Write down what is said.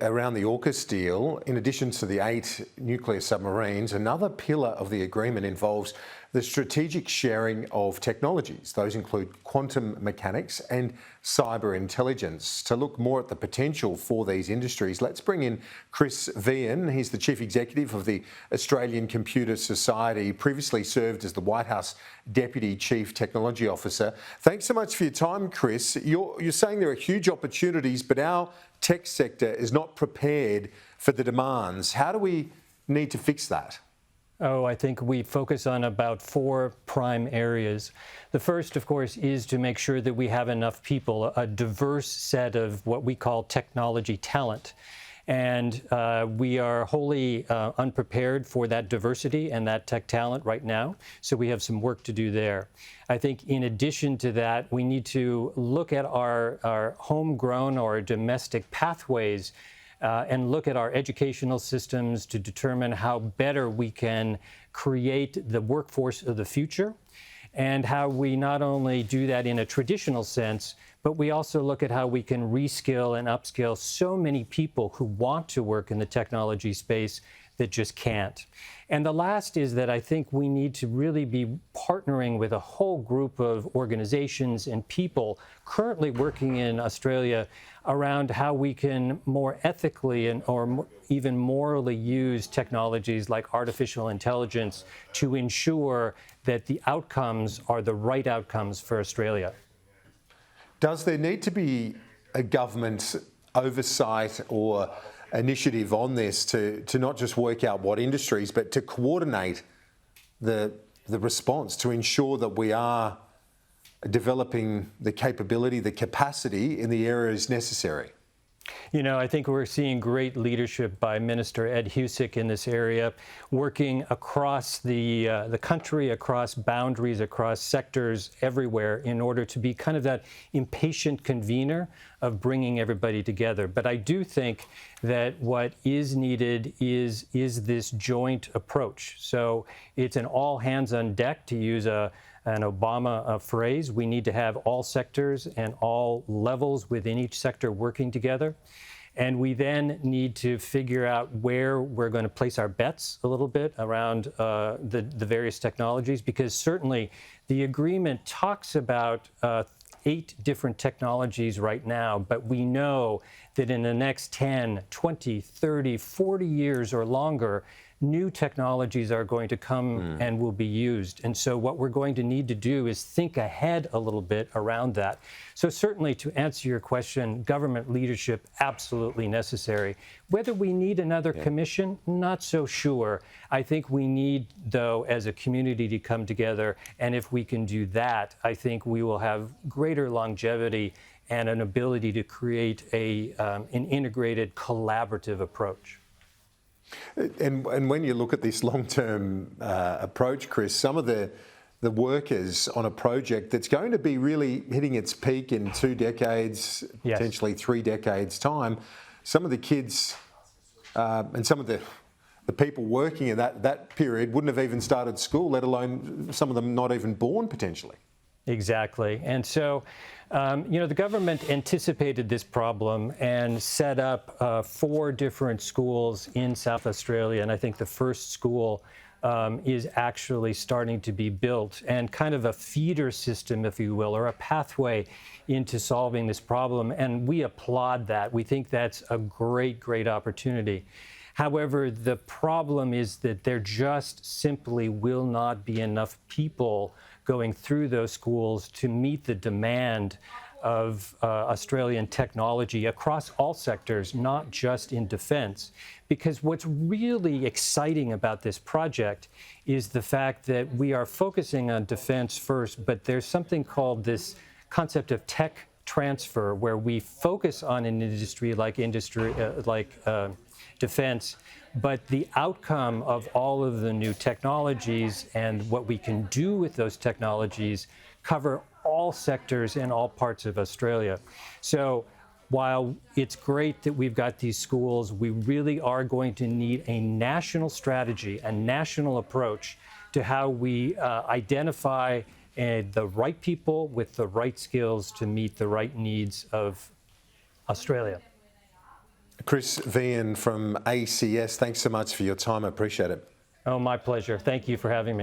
Around the AUKUS deal, in addition to the 8 nuclear submarines, another pillar of the agreement involves the strategic sharing of technologies. Those include quantum mechanics and cyber intelligence. To look more at the potential for these industries, let's bring in Chris Vian. He's the Chief Executive of the Australian Computer Society, previously served as the White House Deputy Chief Technology Officer. Thanks so much for your time, Chris. You're saying there are huge opportunities, but our tech sector is not prepared for the demands. How do we need to fix that? I think we focus on about 4 prime areas. The first, of course, is to make sure that we have enough people, a diverse set of what we call technology talent. And we are wholly unprepared for that diversity and that tech talent right now. So we have some work to do there. I think in addition to that, we need to look at our homegrown or domestic pathways and look at our educational systems to determine how better we can create the workforce of the future, and how we not only do that in a traditional sense, but we also look at how we can reskill and upskill so many people who want to work in the technology space that just can't. And the last is that I think we need to really be partnering with a whole group of organizations and people currently working in Australia around how we can more ethically or even morally use technologies like artificial intelligence to ensure that the outcomes are the right outcomes for Australia. Does there need to be a government oversight or initiative on this to not just work out what industries, but to coordinate the response to ensure that we are developing the capability, the capacity in the areas necessary? You know, I think we're seeing great leadership by Minister Ed Husic in this area, working across the country, across boundaries, across sectors everywhere in order to be kind of that impatient convener of bringing everybody together. But I do think that what is needed is this joint approach. So it's an all hands on deck, to use an Obama phrase. We need to have all sectors and all levels within each sector working together. And we then need to figure out where we're going to place our bets a little bit around the various technologies, because certainly the agreement talks about 8 different technologies right now, but we know that in the next 10, 20, 30, 40 years or longer, new technologies are going to come and will be used. And so what we're going to need to do is think ahead a little bit around that. So certainly, to answer your question, government leadership, absolutely necessary. Whether we need another commission, not so sure. I think we need, though, as a community to come together. And if we can do that, I think we will have greater longevity and an ability to create an integrated, collaborative approach. And when you look at this long-term approach, Chris, some of the workers on a project that's going to be really hitting its peak in 2 decades, potentially 3 decades' time, some of the kids and some of the people working in that period wouldn't have even started school, let alone some of them not even born potentially. Exactly. And so, the government anticipated this problem and set up 4 different schools in South Australia. And I think the first school is actually starting to be built, and kind of a feeder system, if you will, or a pathway into solving this problem. And we applaud that. We think that's a great, great opportunity. However, the problem is that there just simply will not be enough people going through those schools to meet the demand of Australian technology across all sectors, not just in defense. Because what's really exciting about this project is the fact that we are focusing on defense first, but there's something called this concept of tech transfer, where we focus on an industry like defense, but the outcome of all of the new technologies and what we can do with those technologies cover all sectors in all parts of Australia. So while it's great that we've got these schools, we really are going to need a national strategy, a national approach to how we identify the right people with the right skills to meet the right needs of Australia. Chris Vian from ACS, thanks so much for your time. I appreciate it. Oh, my pleasure. Thank you for having me.